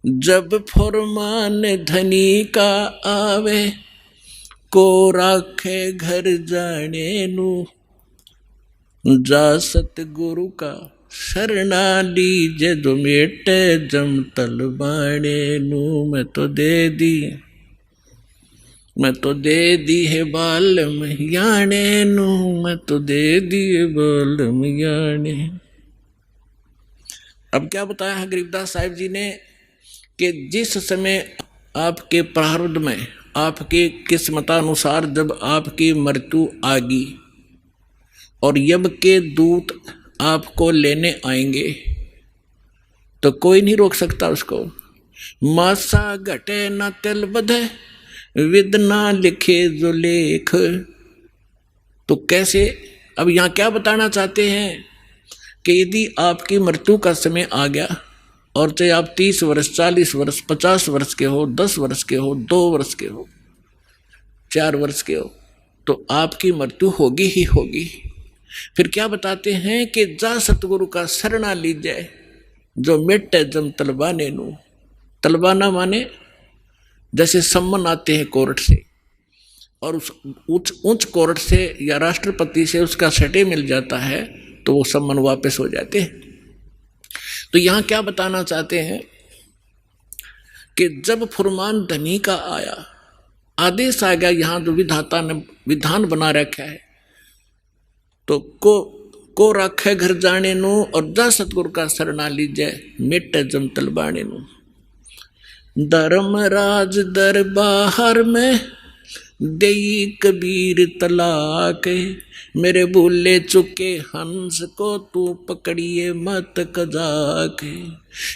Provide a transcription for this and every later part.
जब फरमान धनी का आवे, को राखे घर जाने नू, जा सतगुरु का शरणा लीजे, जो मेटे जम तल बाणे नू। मैं तो दे दी है बालम याने नू, मैं तो दे दी है बालम याने। अब क्या बताया है गरीबदास साहिब जी ने कि जिस समय आपके प्रारब्ध में, आपके किस्मतानुसार जब आपकी मृत्यु आ गई और यम के दूत आपको लेने आएंगे, तो कोई नहीं रोक सकता उसको। मासा घटे न तिल बधे, विद ना लिखे जो लेख। तो कैसे, अब यहाँ क्या बताना चाहते हैं कि यदि आपकी मृत्यु का समय आ गया और चाहे आप 30 वर्ष, 40 वर्ष, 50 वर्ष के हो, 10 वर्ष के हो, 2 वर्ष के हो, 4 वर्ष के हो, तो आपकी मृत्यु होगी ही होगी। फिर क्या बताते हैं कि जा सतगुरु का शरणा लीजिए, जो मिटे जम तलबाने नू। तलबाना माने जैसे सम्मन आते हैं कोर्ट से, और उस उच्च कोर्ट से या राष्ट्रपति से उसका सटे मिल जाता है, तो वो सम्मन वापस हो जाते हैं। तो यहाँ क्या बताना चाहते हैं कि जब फुरमान धनी का आया, आदेश आ गया, यहाँ जो विधाता ने विधान बना रखा है, तो को रखे घर जाने नू, और जा सतगुरु का शरणा लीजिए, मिटे जम तलबाने नू। धर्मराज दरबार में देई कबीर तलाक, मेरे भूले चुके हंस को तू पकड़िए मत कजाक।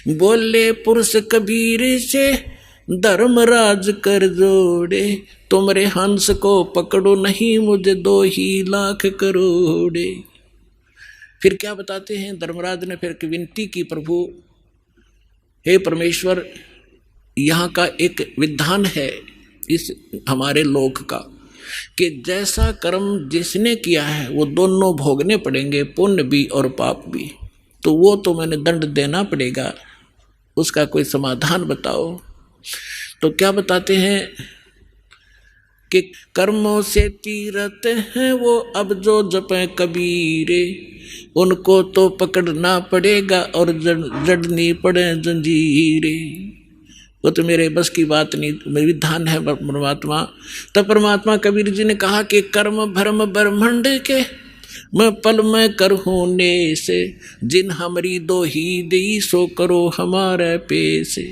बोले पुरुष कबीर से धर्मराज कर जोड़े, तुमरे हंस को पकड़ो नहीं मुझे 2 ही लाख करोड़े। फिर क्या बताते हैं, धर्मराज ने फिर विनती की, प्रभु हे परमेश्वर, यहाँ का एक विधान है इस हमारे लोक का कि जैसा कर्म जिसने किया है वो दोनों भोगने पड़ेंगे, पुण्य भी और पाप भी। तो वो तो मैंने दंड देना पड़ेगा, उसका कोई समाधान बताओ। तो क्या बताते हैं कि कर्मों से तीरथ हैं वो अब जो जपे कबीरे, उनको तो पकड़ना पड़ेगा और जड़नी पड़े जंजीरे। वो तो मेरे बस की बात नहीं, विधान है परमात्मा। तब परमात्मा कबीर जी ने कहा कि कर्म भरम ब्रह्मंड के, मैं पल में करहूने से, जिन हमारी 2 ही दी सो करो हमारे पैसे।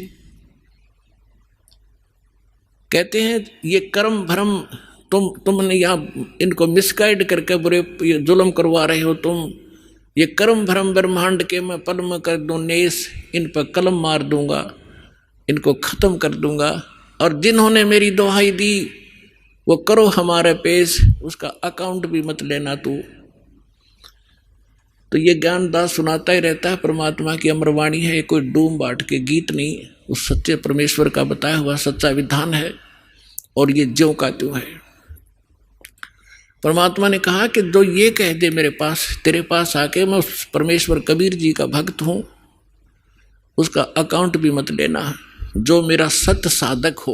कहते हैं ये कर्म भ्रम तुमने यहाँ इनको मिसगाइड करके बुरे जुल्म करवा रहे हो तुम। ये कर्म भ्रम ब्रह्मांड के मैं पल में कर दूं नेस, इन पर कलम मार दूंगा, इनको खत्म कर दूंगा। और जिन्होंने मेरी दुहाई दी वो करो हमारे पेश, उसका अकाउंट भी मत लेना तू। तो ये ज्ञानदास सुनाता ही रहता है, परमात्मा की अमरवाणी है, कोई डूम बाट के गीत नहीं, उस सच्चे परमेश्वर का बताया हुआ सच्चा विधान है, और ये ज्यों का त्यों है। परमात्मा ने कहा कि जो ये कह दे मेरे पास, तेरे पास आके मैं उस परमेश्वर कबीर जी का भक्त हूँ, उसका अकाउंट भी मत लेना। जो मेरा सत्य साधक हो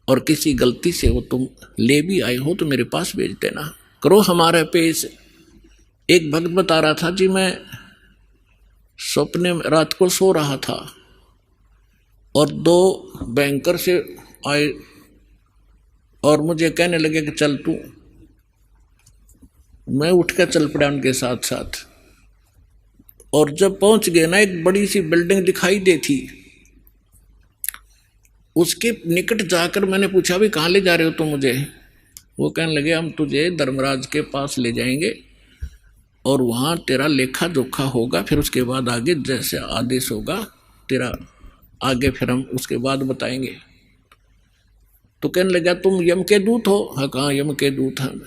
और किसी गलती से वो तुम ले भी आए हो तो मेरे पास भेज देना, करो हमारे पेश। एक भक्त बता रहा था जी, मैं सपने में रात को सो रहा था और 2 बैंकर से आए और मुझे कहने लगे कि चल तू। मैं उठ कर चल पड़ा उनके साथ साथ, और जब पहुंच गए ना, एक बड़ी सी बिल्डिंग दिखाई दी थी। उसके निकट जाकर मैंने पूछा भी कहाँ ले जा रहे हो तुम मुझे? वो कहने लगे हम तुझे धर्मराज के पास ले जाएंगे और वहाँ तेरा लेखा जोखा होगा, फिर उसके बाद आगे जैसे आदेश होगा तेरा आगे फिर हम उसके बाद बताएंगे। तो कहने लगा तुम यम के दूत हो? हाँ, कहाँ यम के दूत हैं।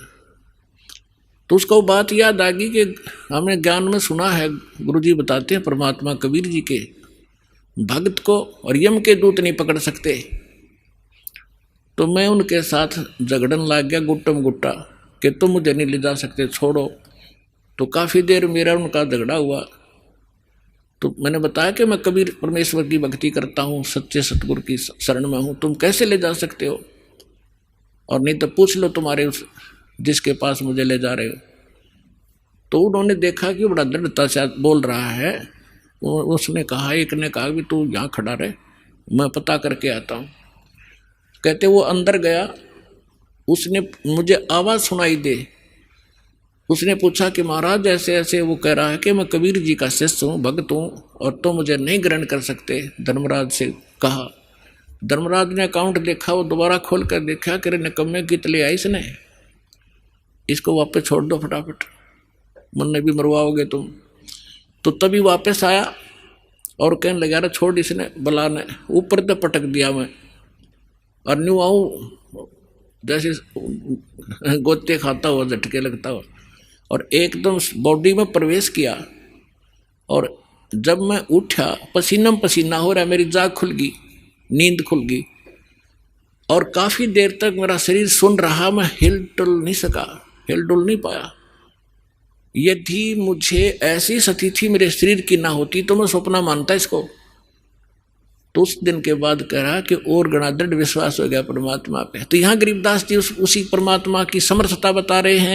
तो उसको बात याद आ गई कि हमने ज्ञान में सुना है, गुरुजी बताते हैं परमात्मा कबीर जी के भक्त को और यम के दूत नहीं पकड़ सकते। तो मैं उनके साथ झगड़न लग गया गुट्टम गुट्टा कि तुम मुझे नहीं ले जा सकते, छोड़ो। तो काफ़ी देर मेरा उनका झगड़ा हुआ तो मैंने बताया कि मैं कबीर परमेश्वर की भक्ति करता हूँ, सच्चे सतगुरु की शरण में हूँ, तुम कैसे ले जा सकते हो? और नहीं तो पूछ लो तुम्हारे उस जिसके पास मुझे ले जा रहे हो। तो उन्होंने देखा कि बड़ा दृढ़ता से बोल रहा है। उसने कहा, एक ने कहा कि तू यहाँ खड़ा रहे, मैं पता करके आता हूँ। कहते वो अंदर गया, उसने मुझे आवाज़ सुनाई दे। उसने पूछा कि महाराज ऐसे ऐसे, वो कह रहा है कि मैं कबीर जी का शिष्य हूँ, भक्त हूँ, और तो मुझे नहीं ग्रहण कर सकते। धर्मराज से कहा। धर्मराज ने अकाउंट देखा, वो दोबारा खोल कर देखा कि निकम्मे की तले आई इसने, इसको वापस छोड़ दो फटाफट, मुन्ने भी मरवाओगे तुम। तो तभी वापस आया और कहने लगा, अरे छोड़, इसने बला ने ऊपर तो पटक दिया मैं, और न्यू आऊँ जैसे गोते खाता हुआ, झटके लगता हुआ, और एकदम बॉडी में प्रवेश किया। और जब मैं उठा, पसीना पसीना हो रहा, मेरी जाग खुल गई, नींद खुल गई, और काफ़ी देर तक मेरा शरीर सुन रहा, मैं हिल डुल नहीं सका, हिल डुल नहीं पाया। यदि मुझे ऐसी स्थिति मेरे शरीर की ना होती तो मैं सपना मानता इसको। तो उस दिन के बाद कह रहा कि और गणा दृढ़ विश्वास हो गया परमात्मा पे। तो यहाँ गरीबदास जी उसी परमात्मा की समर्थता बता रहे हैं।